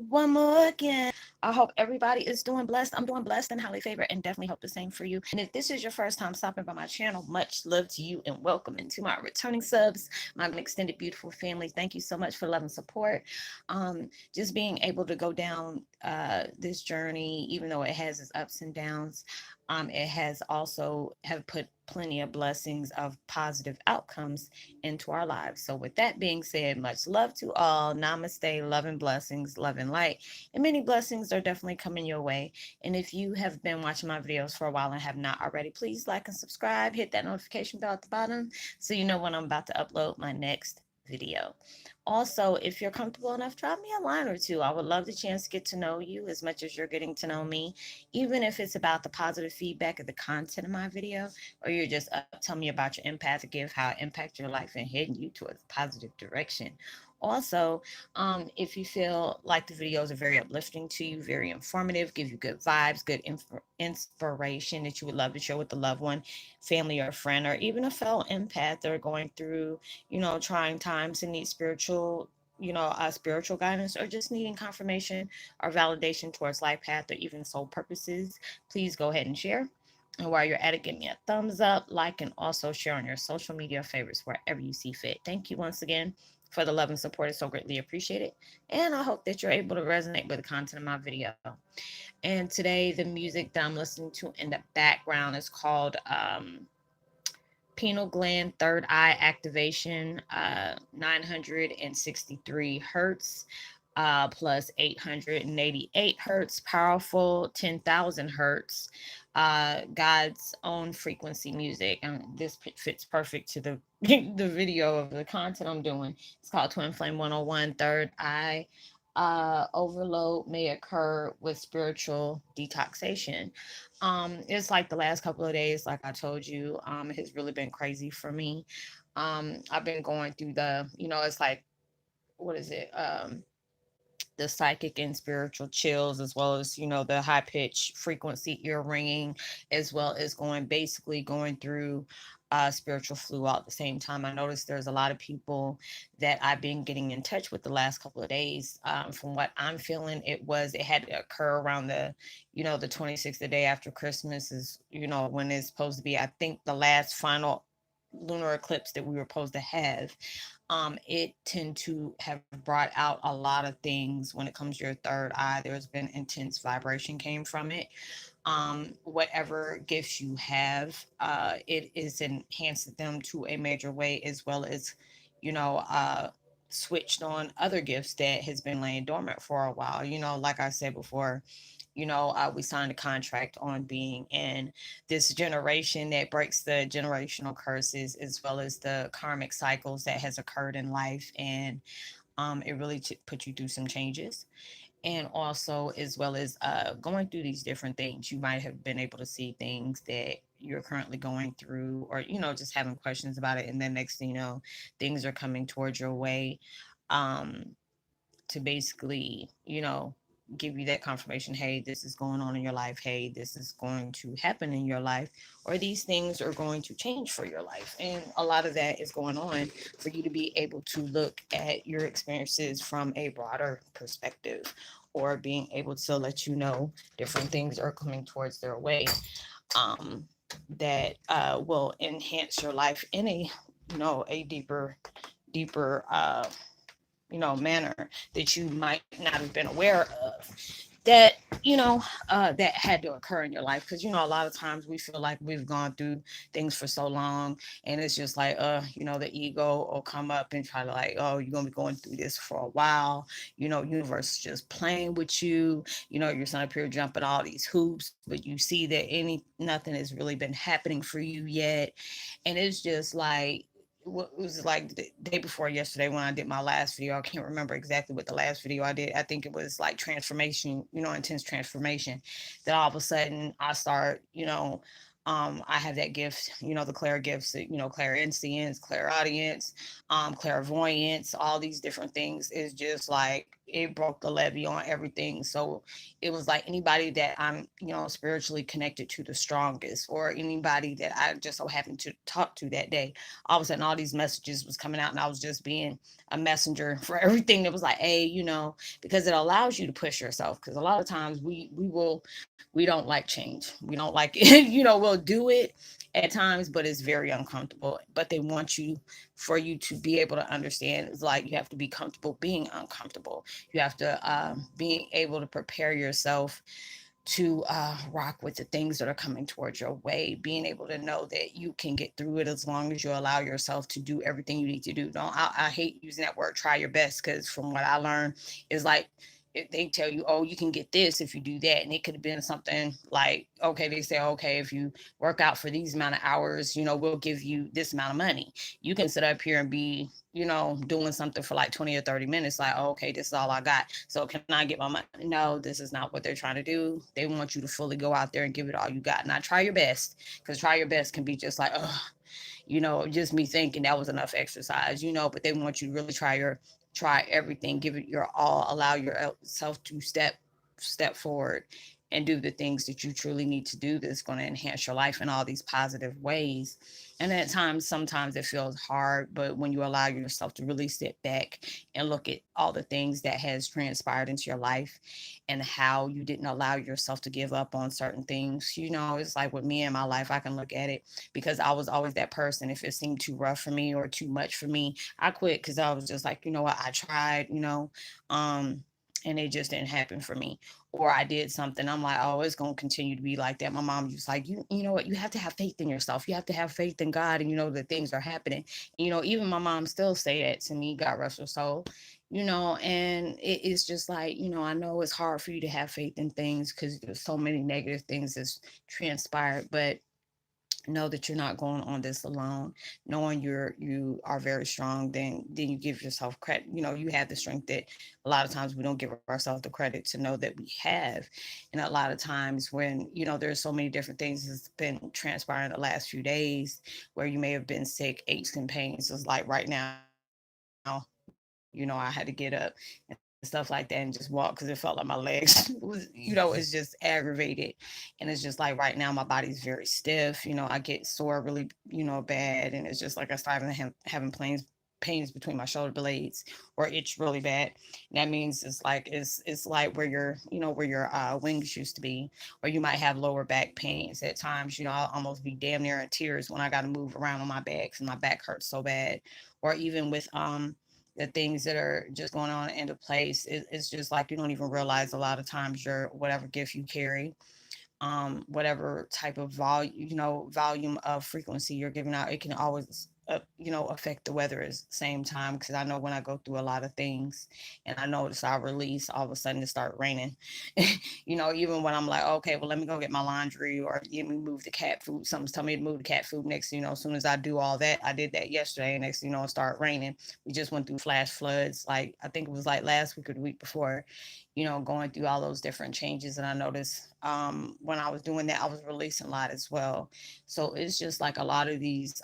one more again. I hope everybody is doing blessed. I'm doing blessed and highly favored, and definitely hope the same for you. And if this is your first time stopping by my channel, much love to you and welcome into my returning subs, my extended beautiful family. Thank you so much for love and support. Just being able to go down this journey, even though it has its ups and downs, it has also have put plenty of blessings of positive outcomes into our lives. So with that being said, much love to all. Namaste, love and blessings, love and light. And many blessings are definitely coming your way. And if you have been watching my videos for a while and have not already, please like and subscribe. Hit that notification bell at the bottom so you know when I'm about to upload my next video. Also, if you're comfortable enough, drop me a line or two. I would love the chance to get to know you as much as you're getting to know me, even if it's about the positive feedback of the content of my video, or you're just up telling me about your empathic gift, how it impacts your life and heading you towards a positive direction. Also, if you feel like the videos are very uplifting to you, very informative, give you good vibes, good inspiration that you would love to share with a loved one, family, or friend, or even a fellow empath that are going through, trying times and need spiritual guidance, or just needing confirmation or validation towards life path or even soul purposes, please go ahead and share. And while you're at it, give me a thumbs up, like, and also share on your social media favorites wherever you see fit. Thank you once again for the love and support. It's so greatly appreciated. And I hope that you're able to resonate with the content of my video. And today, the music that I'm listening to in the background is called Pineal Gland Third Eye Activation, 963 hertz. Plus 888 hertz, powerful 10,000 hertz, God's own frequency music. And this fits perfect to the the video of the content I'm doing. It's called Twin Flame 101 Third Eye. Overload may occur with spiritual detoxification. It's like the last couple of days, like I told you, it has really been crazy for me. I've been going through it's like, what is it? The psychic and spiritual chills, as well as the high pitch frequency ear ringing, as well as going through spiritual flu all at the same time. I noticed there's a lot of people that I've been getting in touch with the last couple of days. From what I'm feeling, it had to occur around the 26th, the day after Christmas is when it's supposed to be, I think, the last final lunar eclipse that we were supposed to have. It tend to have brought out a lot of things when it comes to your third eye. There's been intense vibration came from it. Whatever gifts you have, it is enhanced them to a major way, as well as, you know, uh, switched on other gifts that has been laying dormant for a while. Like I said before, we signed a contract on being in this generation that breaks the generational curses, as well as the karmic cycles that has occurred in life. And it really put you through some changes. And also, as well as going through these different things, you might have been able to see things that you're currently going through, or just having questions about it, and then next thing you know, things are coming towards your way, um, to basically, give you that confirmation. Hey, this is going on in your life. Hey, this is going to happen in your life, or these things are going to change for your life. And a lot of that is going on for you to be able to look at your experiences from a broader perspective, or being able to let you know different things are coming towards their way, um, that will enhance your life in a deeper manner that you might not have been aware of, that that had to occur in your life. Because a lot of times we feel like we've gone through things for so long, and it's just like the ego will come up and try to, like, oh, you're gonna be going through this for a while, universe is just playing with you, you're sitting up here jumping all these hoops, but you see that nothing has really been happening for you yet. And it's just like, what was like the day before yesterday when I did my last video. I can't remember exactly what the last video I did. I think it was like transformation, intense transformation. That all of a sudden I start, I have that gift, the clair gifts, clairinscience, clairaudience, clairvoyance, all these different things is just like it broke the levee on everything. So it was like anybody that I'm, spiritually connected to the strongest, or anybody that I just so happened to talk to that day, all of a sudden all these messages was coming out, and I was just being a messenger for everything that was like, hey, because it allows you to push yourself. Because a lot of times we don't like change. We don't like it. We'll do it at times, but it's very uncomfortable. But they want you for you to be able to understand. It's like you have to be comfortable being uncomfortable. You have to be able to prepare yourself to rock with the things that are coming towards your way, being able to know that you can get through it as long as you allow yourself to do everything you need to do. Don't I hate using that word try your best, because from what I learned is like, if they tell you, oh, you can get this if you do that, and it could have been something like, okay, they say, okay, if you work out for these amount of hours, we'll give you this amount of money. You can sit up here and be, doing something for like 20 or 30 minutes, like, oh, okay, this is all I got, so can I get my money? No, this is not what they're trying to do. They want you to fully go out there and give it all you got. Not try your best, because try your best can be just like, oh, just me thinking that was enough exercise, but they want you to really try everything, give it your all, allow yourself to step forward and do the things that you truly need to do that's going to enhance your life in all these positive ways. And at times, sometimes it feels hard, but when you allow yourself to really sit back and look at all the things that has transpired into your life and how you didn't allow yourself to give up on certain things, it's like with me in my life, I can look at it, because I was always that person. If it seemed too rough for me or too much for me, I quit, because I was just like, you know what, I tried, um, and it just didn't happen for me. Or I did something, I'm like, oh, it's gonna continue to be like that. My mom was like, you know what, you have to have faith in yourself. You have to have faith in God, and that things are happening. Even my mom still say that to me, God rest her soul. And it's just like, I know it's hard for you to have faith in things because there's so many negative things that's transpired, but know that you're not going on this alone. Knowing you are very strong, then you give yourself credit. You have the strength that a lot of times we don't give ourselves the credit to know that we have. And a lot of times when there's so many different things that's been transpiring the last few days, where you may have been sick, aches and pains. It's like right now, I had to get up and stuff like that and just walk, because it felt like my legs was, it's just aggravated. And it's just like right now my body's very stiff. I get sore really, bad. And it's just like I started having pains between my shoulder blades, or itch really bad. That means it's like where your wings used to be. Or you might have lower back pains at times. I'll almost be damn near in tears when I got to move around on my back, and my back hurts so bad. Or even with the things that are just going on into place, it's just like you don't even realize a lot of times your whatever gift you carry, whatever type of volume of frequency you're giving out, it can always affect the weather at the same time. Because I know when I go through a lot of things and I notice I release, all of a sudden it start raining. Even when I'm like, okay, well, let me go get my laundry, or let me move the cat food, something's telling me to move the cat food. Next, as soon as I do all that, I did that yesterday, and next, it start raining. We just went through flash floods, like I think it was like last week or the week before, going through all those different changes. And I noticed when I was doing that, I was releasing a lot as well. So it's just like a lot of these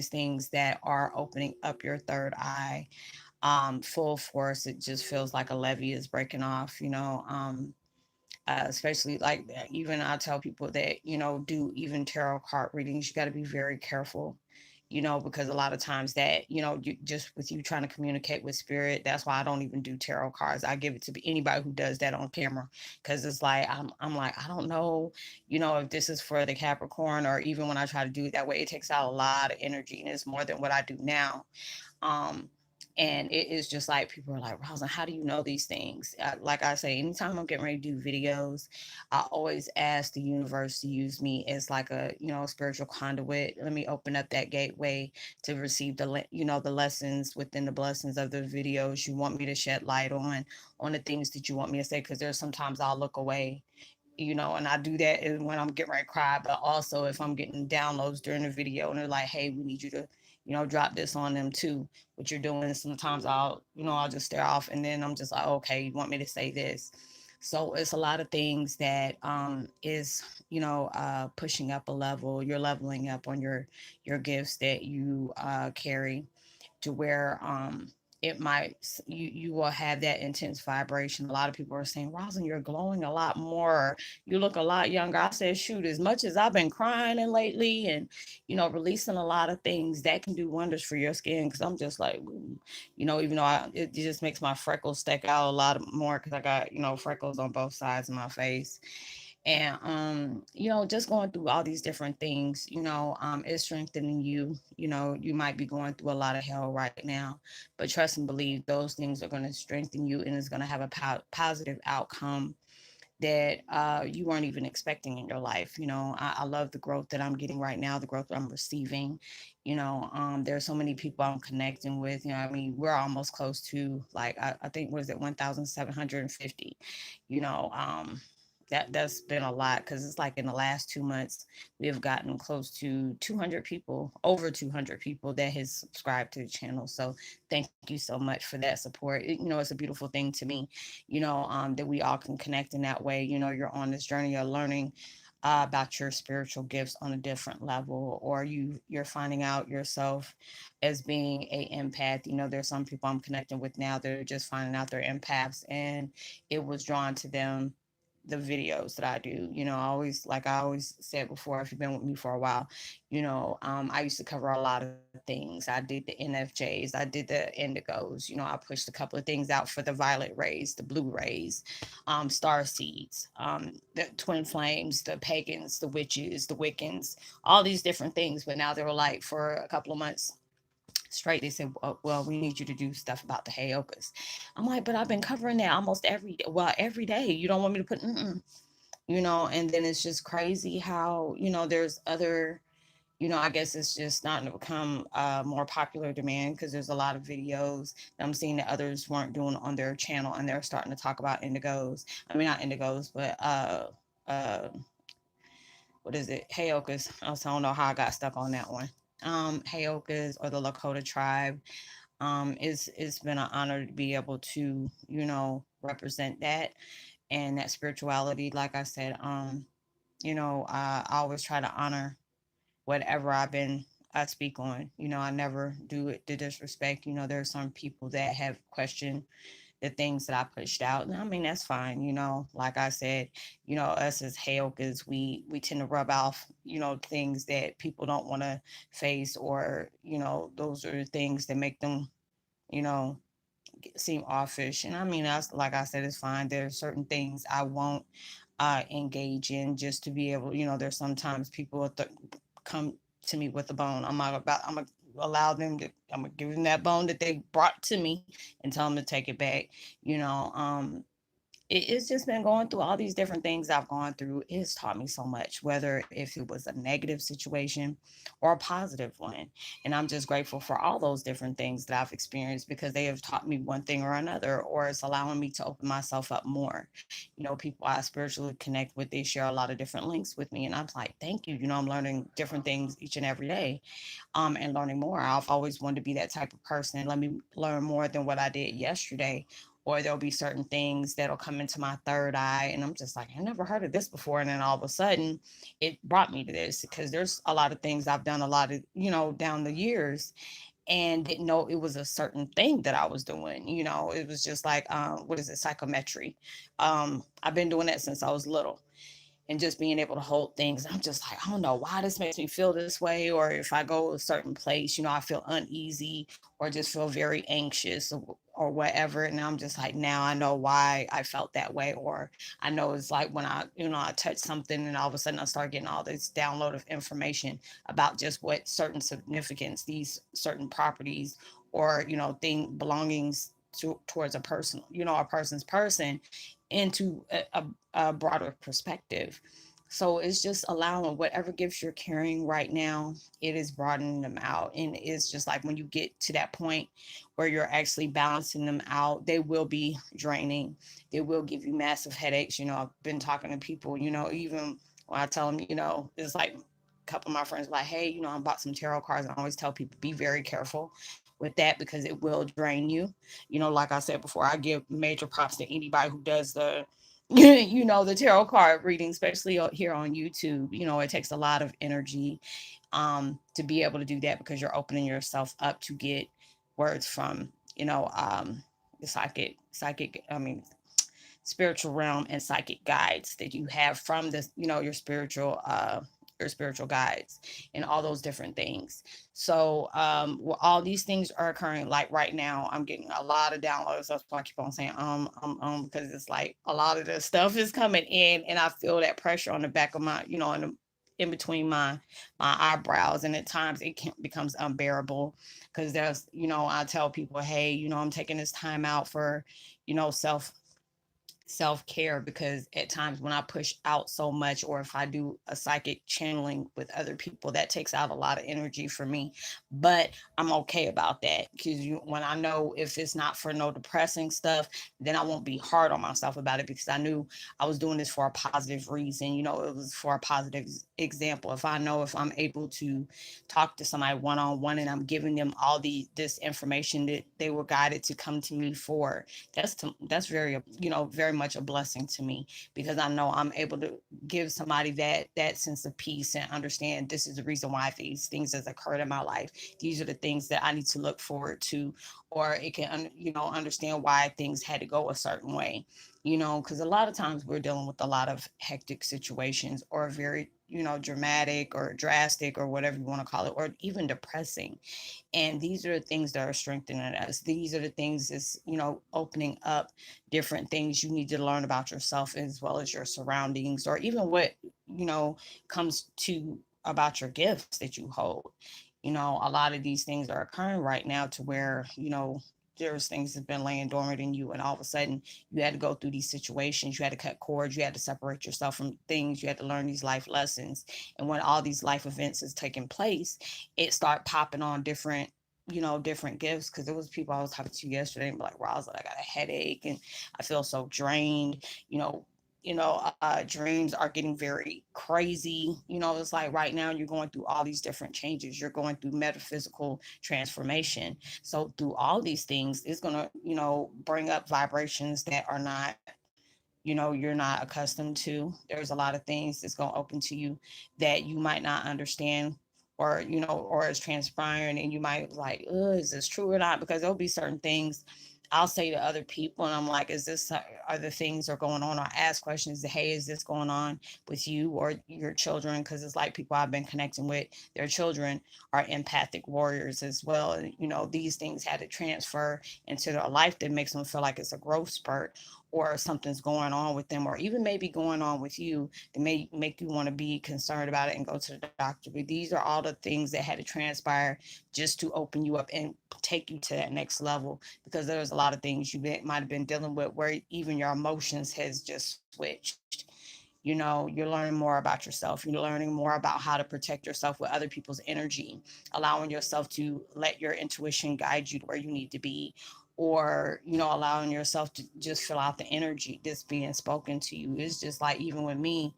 things that are opening up your third eye full force. It just feels like a levee is breaking off, especially like that. Even I tell people that do even tarot card readings, you got to be very careful, because a lot of times that you just with you trying to communicate with spirit. That's why I don't even do tarot cards. I give it to anybody who does that on camera, because it's like I'm like, I don't know, if this is for the Capricorn. Or even when I try to do it that way, it takes out a lot of energy, and it's more than what I do now. um and it is just like people are like, Roslynn, how do you know these things? Like I say, anytime I'm getting ready to do videos, I always ask the universe to use me as like a spiritual conduit. Let me open up that gateway to receive the lessons within the blessings of the videos you want me to shed light on the things that you want me to say. Because there's sometimes I'll look away, and I do that when I'm getting ready to cry. But also if I'm getting downloads during the video and they're like, hey, we need you to, drop this on them too, what you're doing. Sometimes I'll just stare off, and then I'm just like, okay, you want me to say this? So it's a lot of things that is, pushing up a level. You're leveling up on your gifts that you carry, to where it might, you will have that intense vibration. A lot of people are saying, Roslyn, you're glowing a lot more, you look a lot younger. I said, shoot, as much as I've been crying and lately, and releasing a lot of things, that can do wonders for your skin. Because I'm just like, even though it just makes my freckles stick out a lot more, because I got freckles on both sides of my face. And just going through all these different things, is strengthening you. You might be going through a lot of hell right now, but trust and believe those things are going to strengthen you, and it's going to have a positive outcome that you weren't even expecting in your life. I love the growth that I'm getting right now, the growth that I'm receiving. There's so many people I'm connecting with. I mean, we're almost close to, like, I think, what is it, 1,750. You know, that's been a lot, because it's like in the last 2 months we have gotten close to 200 people, over 200 people that has subscribed to the channel. So thank you so much for that support. It's a beautiful thing to me, that we all can connect in that way. You're on this journey of learning about your spiritual gifts on a different level, or you're finding out yourself as being a empath. There's some people I'm connecting with now that are just finding out they're empaths, and it was drawn to them, the videos that I do. I always said before, if you've been with me for a while, I used to cover a lot of things. I did the NFJs, I did the indigos. I pushed a couple of things out for the violet rays, the blue rays, star seeds, the twin flames, the pagans, the witches, the Wiccans, all these different things. But now they were like, for a couple of months straight, they said, well, we need you to do stuff about the Heyokas. I'm like, but I've been covering that almost every day. Well, every day. You don't want me to put, and then it's just crazy how, there's other, I guess it's just starting to become more popular demand, because there's a lot of videos that I'm seeing that others weren't doing on their channel, and they're starting to talk about indigos. I mean, not indigos, but uh, what is it? Heyokas. I don't know how I got stuck on that one. Heyokas, or the Lakota tribe. It's been an honor to be able to, represent that, and that spirituality. Like I said, I always try to honor whatever I speak on. I never do it to disrespect. There are some people that have questioned the things that I pushed out. And I mean, that's fine. Like I said, us as Heyokas, we tend to rub off, things that people don't want to face, or, those are the things that make them, you know, seem offish. And I mean, that's, like I said, it's fine. There are certain things I won't engage in, just to be able, there's sometimes people come to me with a bone. I'm gonna allow them to, I'm gonna give them that bone that they brought to me, and tell them to take it back. You know, it's just been going through all these different things I've gone through. It's taught me so much, whether if it was a negative situation or a positive one. And I'm just grateful for all those different things that I've experienced, because they have taught me one thing or another, or it's allowing me to open myself up more. People I spiritually connect with, they share a lot of different links with me. And I'm like, thank you. I'm learning different things each and every day, and learning more. I've always wanted to be that type of person. Let me learn more than what I did yesterday. Or there'll be certain things that'll come into my third eye, and I'm just like, I never heard of this before. And then all of a sudden, it brought me to this, because there's a lot of things I've done a lot of, down the years, and didn't know it was a certain thing that I was doing. It was just like, what is it, psychometry. I've been doing that since I was little, and just being able to hold things. I'm just like, I don't know why this makes me feel this way. Or if I go to a certain place, I feel uneasy, or just feel very anxious, or whatever. And I'm just like, now I know why I felt that way. Or I know it's like when I touch something, and all of a sudden I start getting all this download of information about just what certain significance these certain properties, or, thing belongings towards a person, a person's person, into a broader perspective. So it's just allowing whatever gifts you're carrying right now, it is broadening them out. And it's just like, when you get to that point where you're actually balancing them out, they will be draining. They will give you massive headaches. I've been talking to people, even when I tell them, it's like, a couple of my friends were like, hey, I bought some tarot cards. And I always tell people, be very careful with that, because it will drain you. Like I said before, I give major props to anybody who does the the tarot card reading, especially here on YouTube. It takes a lot of energy to be able to do that, because you're opening yourself up to get words from you know, the psychic, I mean, spiritual realm and psychic guides that you have from this, your spiritual guides and all those different things. So well, all these things are occurring. Like right now I'm getting a lot of downloads. That's why I keep on saying because it's like a lot of the stuff is coming in and I feel that pressure on the back of my, in between my eyebrows, and at times it can becomes unbearable because there's, I tell people, hey, I'm taking this time out for, self care, because at times when I push out so much, or if I do a psychic channeling with other people, that takes out a lot of energy for me. But I'm okay about that, because when I know if it's not for no depressing stuff, then I won't be hard on myself about it, because I knew I was doing this for a positive reason. It was for a positive example. If I know if I'm able to talk to somebody one on one and I'm giving them all this information that they were guided to come to me for, that's very, very much a blessing to me, because I know I'm able to give somebody that sense of peace and understand this is the reason why these things has occurred in my life. These are the things that I need to look forward to, or it can, understand why things had to go a certain way. Because a lot of times we're dealing with a lot of hectic situations, or very, dramatic or drastic, or whatever you want to call it, or even depressing. And these are the things that are strengthening us. These are the things that's, opening up different things you need to learn about yourself, as well as your surroundings, or even what, you know, comes to about your gifts that you hold. A lot of these things are occurring right now to where, there's things that's been laying dormant in you, and all of a sudden you had to go through these situations. You had to cut cords, you had to separate yourself from things, you had to learn these life lessons. And when all these life events is taking place, it start popping on different gifts. Because there was people I was talking to yesterday and be like, Rosalind, I got a headache and I feel so drained. Dreams are getting very crazy. It's like right now you're going through all these different changes. You're going through metaphysical transformation. So through all these things, it's gonna, bring up vibrations that are not, you're not accustomed to. There's a lot of things that's going to open to you that you might not understand, or or is transpiring, and you might like, is this true or not? Because there'll be certain things I'll say to other people, and I'm like, is this, are the things are going on? Or ask questions, hey, is this going on with you or your children? Because it's like people I've been connecting with, their children are empathic warriors as well. And these things had to transfer into their life that makes them feel like it's a growth spurt, or something's going on with them, or even maybe going on with you that may make you want to be concerned about it and go to the doctor. But these are all the things that had to transpire just to open you up and take you to that next level, because there's a lot of things might have been dealing with where even your emotions has just switched. You're learning more about yourself. You're learning more about how to protect yourself with other people's energy, allowing yourself to let your intuition guide you to where you need to be, or allowing yourself to just fill out the energy that's being spoken to you. It's just like, even with me,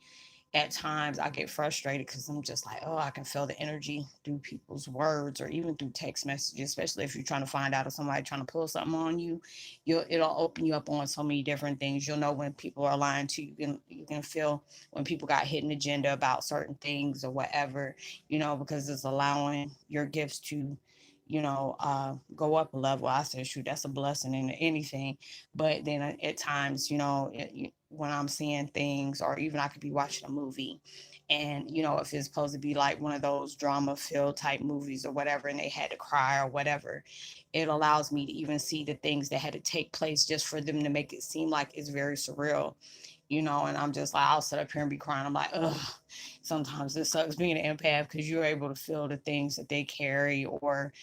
at times I get frustrated because I'm just like, oh, I can feel the energy through people's words, or even through text messages, especially if you're trying to find out if somebody trying to pull something on you. It'll open you up on so many different things. You'll know when people are lying to you. You can feel when people got hidden agenda about certain things or whatever, because it's allowing your gifts to, go up a level. I said, shoot, that's a blessing in anything. But then at times, when I'm seeing things, or even I could be watching a movie, and if it's supposed to be like one of those drama filled type movies or whatever, and they had to cry or whatever, it allows me to even see the things that had to take place just for them to make it seem like it's very surreal. And I'm just like, I'll sit up here and be crying. I'm like, ugh, sometimes it sucks being an empath, because you're able to feel the things that they carry. Or,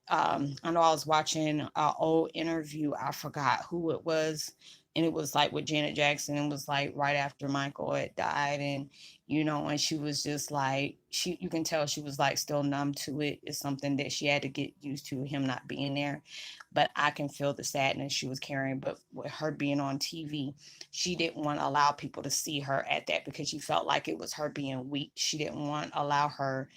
I know I was watching an old interview, I forgot who it was, and it was like with Janet Jackson. It was like right after Michael had died, and and she was just like, you can tell she was like still numb to it. It's something that she had to get used to, him not being there. But I can feel the sadness she was carrying. But with her being on TV, she didn't want to allow people to see her at that, because she felt like it was her being weak. She didn't want to allow her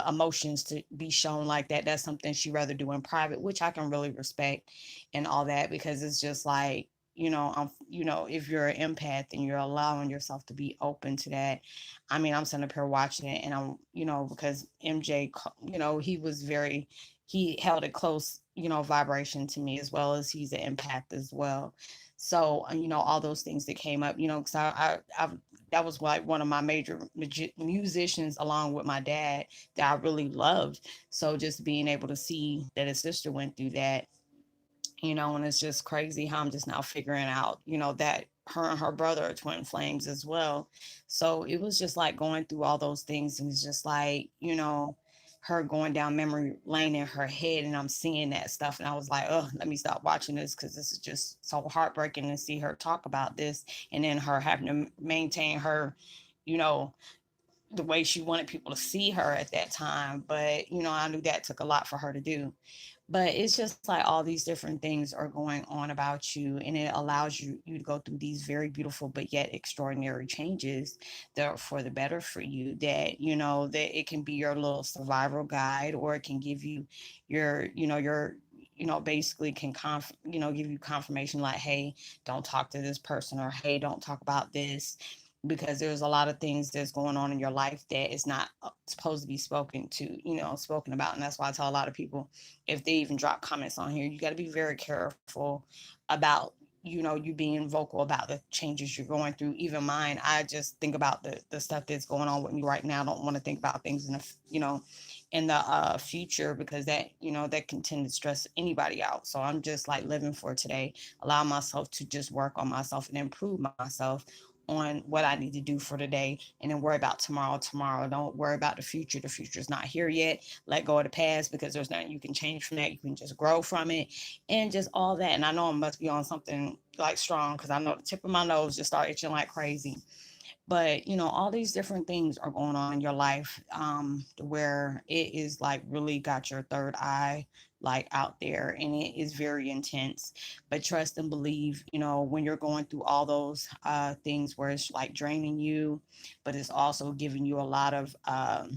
emotions to be shown like that. That's something she rather do in private, which I can really respect and all that, because it's just like, if you're an empath and you're allowing yourself to be open to that. I'm sitting up here watching it, and I'm, because MJ, he was very, he held a close, vibration to me, as well as he's an empath as well. So, all those things that came up, because I that was like one of my major musicians, along with my dad, that I really loved. So just being able to see that his sister went through that, and it's just crazy how I'm just now figuring out, that her and her brother are twin flames as well. So it was just like going through all those things, and it's just like, her going down memory lane in her head, and I'm seeing that stuff, and I was like, oh, let me stop watching this, because this is just so heartbreaking to see her talk about this, and then her having to maintain her, you know the way she wanted people to see her at that time. But I knew that took a lot for her to do. But it's just like all these different things are going on about you, and it allows you to go through these very beautiful but yet extraordinary changes that are for the better for you, that that it can be your little survival guide, or it can give you your basically can give you confirmation, like, hey, don't talk to this person, or hey, don't talk about this, because there's a lot of things that's going on in your life that is not supposed to be spoken about. And that's why I tell a lot of people, if they even drop comments on here, you got to be very careful about you being vocal about the changes you're going through. Even mine, I just think about the stuff that's going on with me right now. I don't want to think about things in the future, because that can tend to stress anybody out. So I'm just like living for today, allow myself to just work on myself and improve myself on what I need to do for today, and then worry about tomorrow. Don't worry about the future. The future is not here yet. Let go of the past, because there's nothing you can change from that. You can just grow from it, and just all that. And I know I must be on something like strong, because I know the tip of my nose just started itching like crazy. But all these different things are going on in your life, where it is like really got your third eye like out there, and it is very intense. But trust and believe, when you're going through all those things where it's like draining you, but it's also giving you a lot of a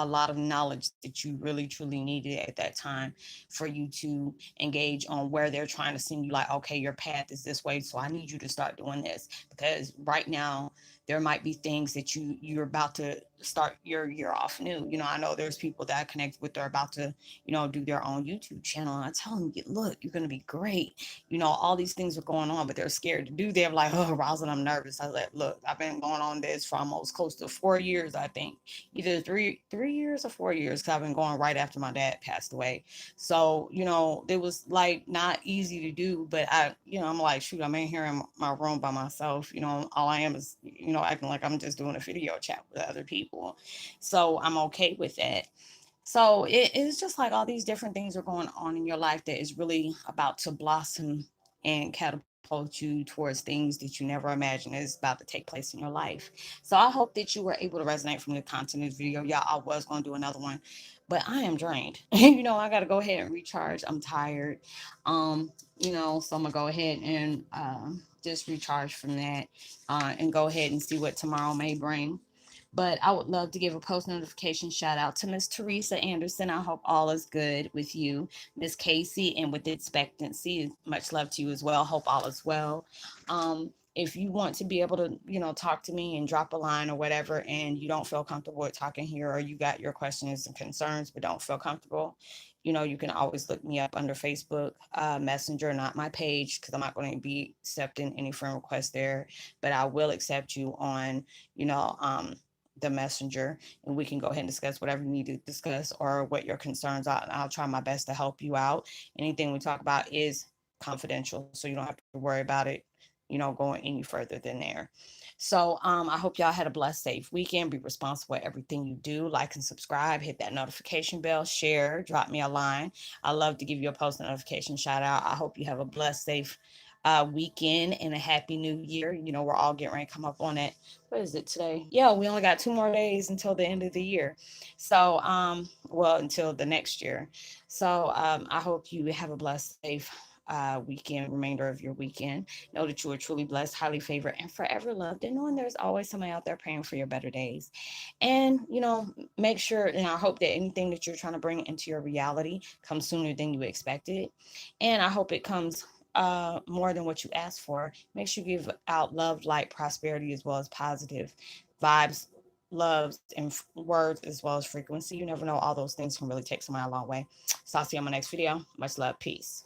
lot of knowledge that you really truly needed at that time, for you to engage on where they're trying to send you, like, okay, your path is this way, so I need you to start doing this, because right now there might be things that you're about to start your year off new. I know there's people that I connect with, they're about to do their own YouTube channel, and I tell them, look, you're going to be great. All these things are going on, but they're scared to do. They're like, oh, Rosalind, I'm nervous. I was like, look, I've been going on this for almost close to 4 years, I think, either 3 years or 4 years, because I've been going right after my dad passed away. So it was like not easy to do, but I'm like, shoot, I'm in here in my room by myself. All I am is acting like I'm just doing a video chat with other people. So I'm okay with that. So it's just like all these different things are going on in your life that is really about to blossom and catapult you towards things that you never imagined is about to take place in your life. So I hope that you were able to resonate from the content of this video. Yeah, I was going to do another one, but I am drained. I got to go ahead and recharge. I'm tired. So I'm going to go ahead and just recharge from that, and go ahead and see what tomorrow may bring. But I would love to give a post notification shout out to Miss Teresa Anderson. I hope all is good with you. Miss Casey, and with expectancy, much love to you as well. Hope all is well. If you want to be able to, talk to me and drop a line or whatever, and you don't feel comfortable with talking here, or you got your questions and concerns but don't feel comfortable, you can always look me up under Facebook Messenger, not my page, because I'm not going to be accepting any friend requests there, but I will accept you on, you know, um, the messenger, and we can go ahead and discuss whatever you need to discuss, or what your concerns are, and I'll try my best to help you out. Anything we talk about is confidential, so you don't have to worry about it going any further than there. So I hope y'all had a blessed, safe weekend. Be responsible at everything you do. Like and subscribe, hit that notification bell, share, drop me a line. I love to give you a post notification shout out. I hope you have a blessed, safe weekend, and a happy new year. We're all getting ready to come up on it. What is it today? Yeah, we only got 2 more days until the end of the year. So well, until the next year. So I hope you have a blessed, safe weekend, remainder of your weekend. Know that you are truly blessed, highly favored, and forever loved, and knowing there's always somebody out there praying for your better days. And make sure, and I hope that anything that you're trying to bring into your reality comes sooner than you expected. And I hope it comes more than what you asked for. Make sure you give out love, light, prosperity, as well as positive vibes, loves and words as well as frequency. You never know, all those things can really take somebody a long way. So I'll see you on my next video. Much love. Peace.